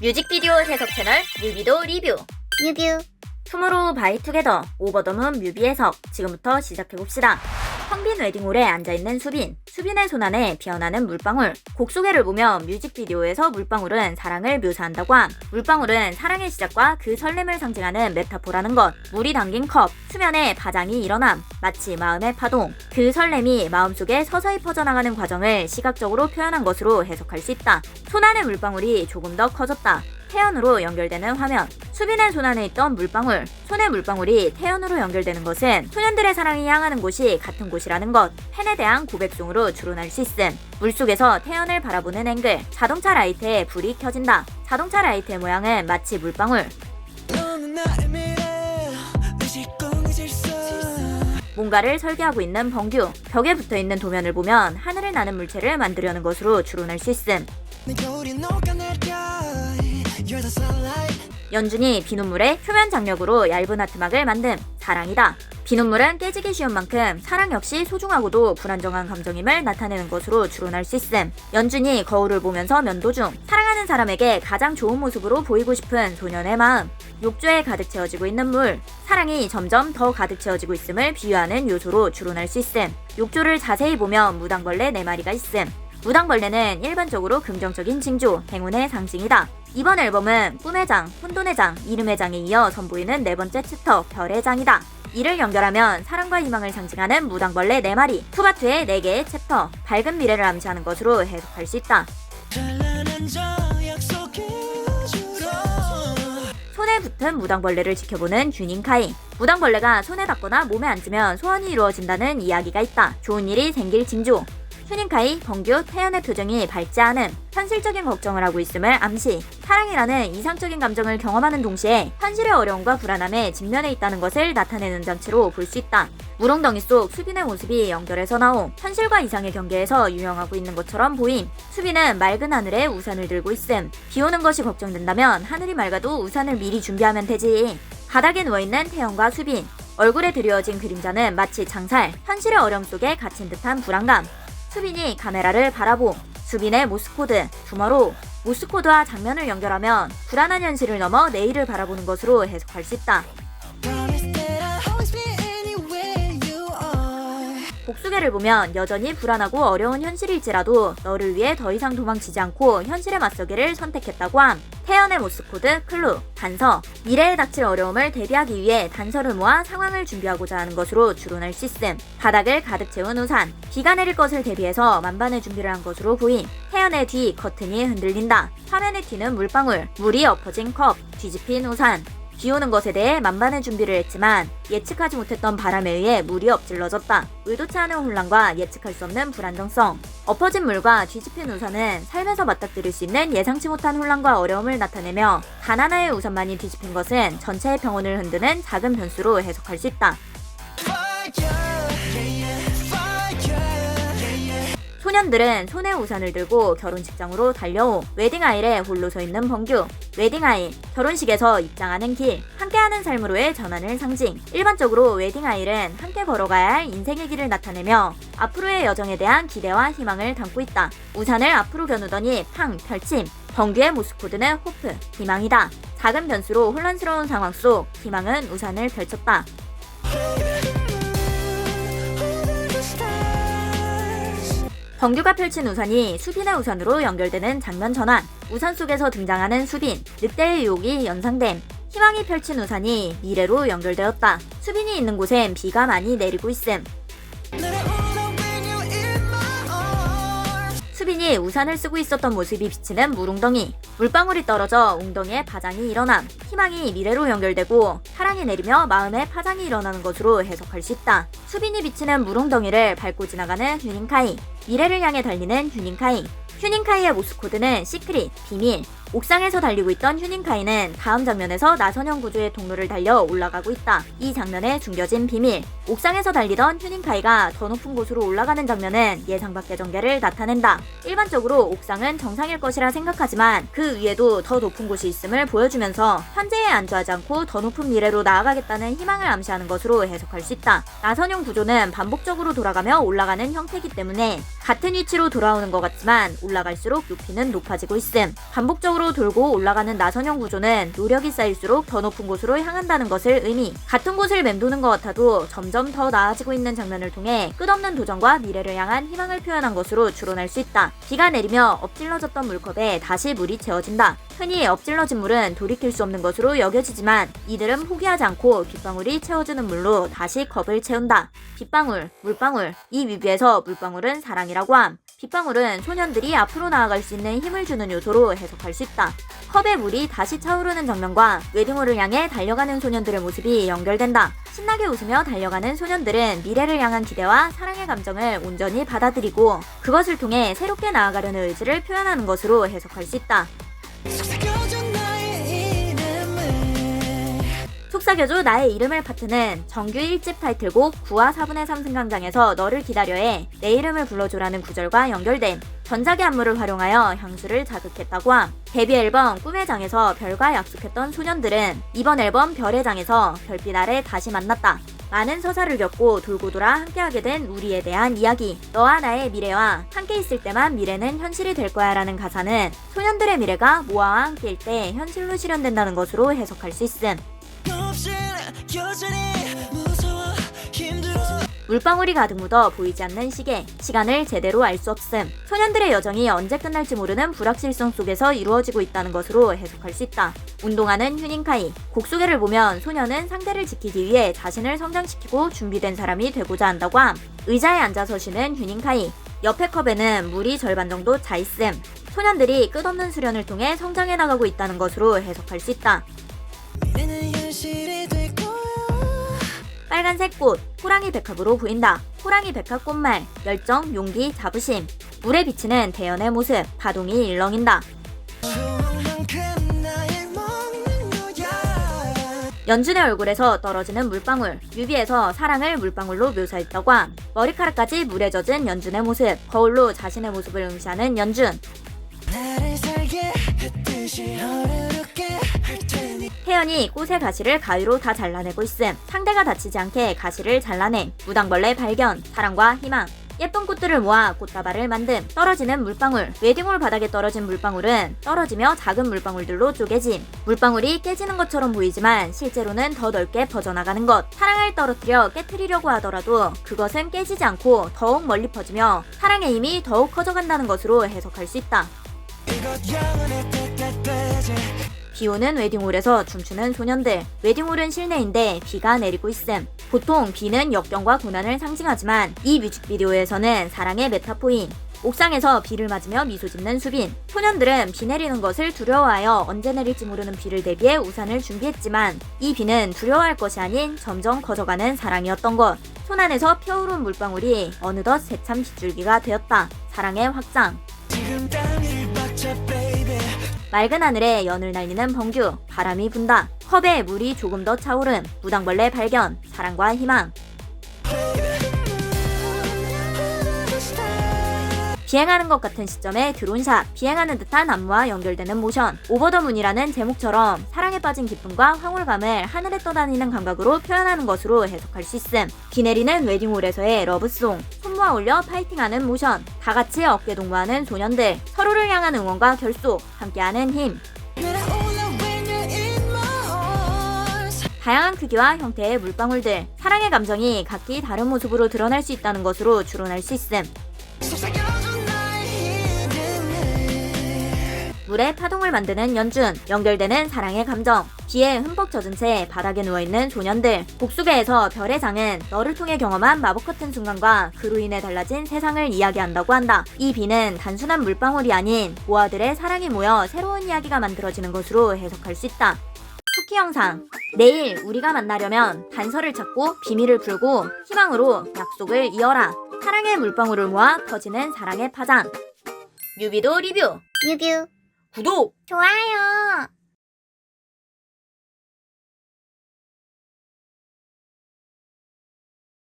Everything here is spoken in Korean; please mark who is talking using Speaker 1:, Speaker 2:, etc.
Speaker 1: 뮤직비디오 해석 채널 뮤비도 리뷰
Speaker 2: 뮤뷰.
Speaker 1: 투모로우 바이 투게더 오버 더 문 뮤비 해석 지금부터 시작해봅시다. 텅빈 웨딩홀에 앉아있는 수빈의 손 안에 피어나는 물방울. 곡 소개를 보면 뮤직비디오에서 물방울은 사랑을 묘사한다고 함. 물방울은 사랑의 시작과 그 설렘을 상징하는 메타포라는 것. 물이 담긴 컵, 수면에 바장이 일어남, 마치 마음의 파동. 그 설렘이 마음속에 서서히 퍼져나가는 과정을 시각적으로 표현한 것으로 해석할 수 있다. 손 안의 물방울이 조금 더 커졌다. 태연으로 연결되는 화면. 수빈의 손 안에 있던 물방울, 손의 물방울이 태연으로 연결되는 것은 소년들의 사랑이 향하는 곳이 같은 곳이라는 것. 팬에 대한 고백송으로 추론할 수 있음. 물속에서 태연을 바라보는 앵글. 자동차 라이트에 불이 켜진다. 자동차 라이트의 모양은 마치 물방울. 뭔가를 설계하고 있는 범규. 벽에 붙어있는 도면을 보면 하늘을 나는 물체를 만들려는 것으로 추론할 수 있음. 연준이 비눗물에 표면 장력으로 얇은 아트막을 만듦. 사랑이다. 비눗물은 깨지기 쉬운 만큼 사랑 역시 소중하고도 불안정한 감정임을 나타내는 것으로 추론할 수 있음. 연준이 거울을 보면서 면도 중. 사랑하는 사람에게 가장 좋은 모습으로 보이고 싶은 소년의 마음. 욕조에 가득 채워지고 있는 물. 사랑이 점점 더 가득 채워지고 있음을 비유하는 요소로 추론할 수 있음. 욕조를 자세히 보면 무당벌레 4마리가 있음. 무당벌레는 일반적으로 긍정적인 징조, 행운의 상징이다. 이번 앨범은 꿈의 장, 혼돈의 장, 이름의 장에 이어 선보이는 4번째 챕터, 별의 장이다. 이를 연결하면 사랑과 희망을 상징하는 무당벌레 4마리, 투바투의 4개의 챕터, 밝은 미래를 암시하는 것으로 해석할 수 있다. 손에 붙은 무당벌레를 지켜보는 균인카이. 무당벌레가 손에 닿거나 몸에 앉으면 소원이 이루어진다는 이야기가 있다. 좋은 일이 생길 징조. 슈닝카이, 범규, 태연의 표정이 밝지 않음. 현실적인 걱정을 하고 있음을 암시. 사랑이라는 이상적인 감정을 경험하는 동시에 현실의 어려움과 불안함에 직면해 있다는 것을 나타내는 장치로 볼 수 있다. 물웅덩이 속 수빈의 모습이 연결해서 나옴. 현실과 이상의 경계에서 유영하고 있는 것처럼 보임. 수빈은 맑은 하늘에 우산을 들고 있음. 비 오는 것이 걱정된다면 하늘이 맑아도 우산을 미리 준비하면 되지. 바닥에 누워있는 태연과 수빈. 얼굴에 드리워진 그림자는 마치 장살. 현실의 어려움 속에 갇힌 듯한 불안감. 수빈이 카메라를 바라봄. 수빈의 모스코드, 투머로우. 모스코드와 장면을 연결하면 불안한 현실을 넘어 내일을 바라보는 것으로 해석할 수 있다. 곡 소개를 보면 여전히 불안하고 어려운 현실일지라도 너를 위해 더 이상 도망치지 않고 현실에 맞서기를 선택했다고 함. 태연의 모스코드, 클루, 단서. 미래에 닥칠 어려움을 대비하기 위해 단서를 모아 상황을 준비하고자 하는 것으로 추론할 수 있음. 바닥을 가득 채운 우산. 비가 내릴 것을 대비해서 만반의 준비를 한 것으로 보임. 태연의 뒤 커튼이 흔들린다. 화면에 튀는 물방울. 물이 엎어진 컵. 뒤집힌 우산. 비 오는 것에 대해 만반의 준비를 했지만 예측하지 못했던 바람에 의해 물이 엎질러졌다. 의도치 않은 혼란과 예측할 수 없는 불안정성. 엎어진 물과 뒤집힌 우산은 삶에서 맞닥뜨릴 수 있는 예상치 못한 혼란과 어려움을 나타내며 단 하나의 우산만이 뒤집힌 것은 전체의 평온을 흔드는 작은 변수로 해석할 수 있다. 소년들은 손에 우산을 들고 결혼식장으로 달려오. 웨딩아일에 홀로 서 있는 범규. 웨딩아일, 결혼식에서 입장하는 길. 함께하는 삶으로의 전환을 상징. 일반적으로 웨딩아일은 함께 걸어가야 할 인생의 길을 나타내며 앞으로의 여정에 대한 기대와 희망을 담고 있다. 우산을 앞으로 겨누더니 팡 펼침. 범규의 모스코드는 호프, 희망이다. 작은 변수로 혼란스러운 상황 속 희망은 우산을 펼쳤다. 범규가 펼친 우산이 수빈의 우산으로 연결되는 장면 전환. 우산 속에서 등장하는 수빈. 늑대의 유혹이 연상됨. 희망이 펼친 우산이 미래로 연결되었다. 수빈이 있는 곳엔 비가 많이 내리고 있음. 수빈이 우산을 쓰고 있었던 모습이 비치는 물웅덩이. 물방울이 떨어져 웅덩이에 파장이 일어남. 희망이 미래로 연결되고 사랑이 내리며 마음에 파장이 일어나는 것으로 해석할 수 있다. 수빈이 비치는 물웅덩이를 밟고 지나가는 휴닝카이. 미래를 향해 달리는 휴닝카이. 휴닝카이의 모스코드는 시크릿, 비밀. 옥상에서 달리고 있던 휴닝카이는 다음 장면에서 나선형 구조의 통로를 달려 올라가고 있다. 이 장면에 숨겨진 비밀. 옥상에서 달리던 휴닝카이가 더 높은 곳으로 올라가는 장면은 예상 밖의 전개를 나타낸다. 일반적으로 옥상은 정상일 것이라 생각하지만 그 위에도 더 높은 곳이 있음을 보여주면서 현재에 안주하지 않고 더 높은 미래로 나아가겠다는 희망을 암시하는 것으로 해석할 수 있다. 나선형 구조는 반복적으로 돌아가며 올라가는 형태이기 때문에 같은 위치로 돌아오는 것 같지만 올라갈수록 높이는 높아지고 있음. 반복적으로 위쪽으로 돌고 올라가는 나선형 구조는 노력이 쌓일수록 더 높은 곳으로 향한다는 것을 의미. 같은 곳을 맴도는 것 같아도 점점 더 나아지고 있는 장면을 통해 끝없는 도전과 미래를 향한 희망을 표현한 것으로 추론할 수 있다. 비가 내리며 엎질러졌던 물컵에 다시 물이 채워진다. 흔히 엎질러진 물은 돌이킬 수 없는 것으로 여겨지지만 이들은 포기하지 않고 빗방울이 채워주는 물로 다시 컵을 채운다. 빗방울, 물방울. 이 뮤비에서 물방울은 사랑이라고 함. 빗방울은 소년들이 앞으로 나아갈 수 있는 힘을 주는 요소로 해석할 수 있다. 컵의 물이 다시 차오르는 장면과 웨딩홀을 향해 달려가는 소년들의 모습이 연결된다. 신나게 웃으며 달려가는 소년들은 미래를 향한 기대와 사랑의 감정을 온전히 받아들이고 그것을 통해 새롭게 나아가려는 의지를 표현하는 것으로 해석할 수 있다. 속삭여줘 나의 이름을 파트는 정규 1집 타이틀곡 9와 4분의 3 승강장에서 너를 기다려해 내 이름을 불러줘라는 구절과 연결됨. 전작의 안무를 활용하여 향수를 자극했다고 함. 데뷔 앨범 꿈의 장에서 별과 약속했던 소년들은 이번 앨범 별의 장에서 별빛 아래 다시 만났다. 많은 서사를 겪고 돌고 돌아 함께하게 된 우리에 대한 이야기. 너와 나의 미래와 함께 있을 때만 미래는 현실이 될 거야 라는 가사는 소년들의 미래가 모아와 함께일 때 현실로 실현된다는 것으로 해석할 수 있음. 물방울이 가득 묻어 보이지 않는 시계. 시간을 제대로 알 수 없음. 소년들의 여정이 언제 끝날지 모르는 불확실성 속에서 이루어지고 있다는 것으로 해석할 수 있다. 운동하는 휴닝카이. 곡 소개를 보면 소년은 상대를 지키기 위해 자신을 성장시키고 준비된 사람이 되고자 한다고 함. 의자에 앉아서 쉬는 휴닝카이. 옆에 컵에는 물이 절반 정도 차 있음. 소년들이 끝없는 수련을 통해 성장해 나가고 있다는 것으로 해석할 수 있다. 빨간색 꽃, 호랑이 백합으로 보인다. 호랑이 백합 꽃말, 열정, 용기, 자부심. 물에 비치는 대연의 모습, 파동이 일렁인다. 연준의 얼굴에서 떨어지는 물방울, 뮤비에서 사랑을 물방울로 묘사했다고 함. 머리카락까지 물에 젖은 연준의 모습, 거울로 자신의 모습을 응시하는 연준. 태연이 꽃의 가시를 가위로 다 잘라내고 있음. 상대가 다치지 않게 가시를 잘라냄. 무당벌레 발견, 사랑과 희망. 예쁜 꽃들을 모아 꽃다발을 만듦. 떨어지는 물방울. 웨딩홀 바닥에 떨어진 물방울은 떨어지며 작은 물방울들로 쪼개짐. 물방울이 깨지는 것처럼 보이지만 실제로는 더 넓게 퍼져나가는 것. 사랑을 떨어뜨려 깨트리려고 하더라도 그것은 깨지지 않고 더욱 멀리 퍼지며 사랑의 힘이 더욱 커져간다는 것으로 해석할 수 있다. 비오는 웨딩홀에서 춤추는 소년들. 웨딩홀은 실내인데 비가 내리고 있음. 보통 비는 역경과 고난을 상징하지만 이 뮤직비디오에서는 사랑의 메타포인. 옥상에서 비를 맞으며 미소 짓는 수빈. 소년들은 비 내리는 것을 두려워하여 언제 내릴지 모르는 비를 대비해 우산을 준비했지만 이 비는 두려워할 것이 아닌 점점 커져가는 사랑이었던 것. 손 안에서 피어오른 물방울이 어느덧 새참 빗줄기가 되었다. 사랑의 확장. 맑은 하늘에 연을 날리는 번규. 바람이 분다. 컵에 물이 조금 더 차오름. 무당벌레 발견. 사랑과 희망. 비행하는 것 같은 시점에 드론샷. 비행하는 듯한 안무와 연결되는 모션. 오버 더 문이라는 제목처럼 사랑에 빠진 기쁨과 황홀감을 하늘에 떠다니는 감각으로 표현하는 것으로 해석할 수 있음. 비 내리는 웨딩홀에서의 러브송. 손 모아 올려 파이팅하는 모션. 다 같이 어깨 동무하는 소년들. 서로를 향한 응원과 결속. 함께하는 힘. 다양한 크기와 형태의 물방울들. 사랑의 감정이 각기 다른 모습으로 드러날 수 있다는 것으로 추론할 수 있음. 물에 파동을 만드는 연준, 연결되는 사랑의 감정. 비에 흠뻑 젖은 채 바닥에 누워있는 소년들. 곡수계에서 별의 장은 너를 통해 경험한 마법 같은 순간과 그로 인해 달라진 세상을 이야기한다고 한다. 이 비는 단순한 물방울이 아닌 모아들의 사랑이 모여 새로운 이야기가 만들어지는 것으로 해석할 수 있다. 쿠키 영상. 내일 우리가 만나려면 단서를 찾고 비밀을 풀고 희망으로 약속을 이어라. 사랑의 물방울을 모아 퍼지는 사랑의 파장. 뮤비도 리뷰.
Speaker 2: 뮤뷰
Speaker 1: 구독!
Speaker 2: 좋아요.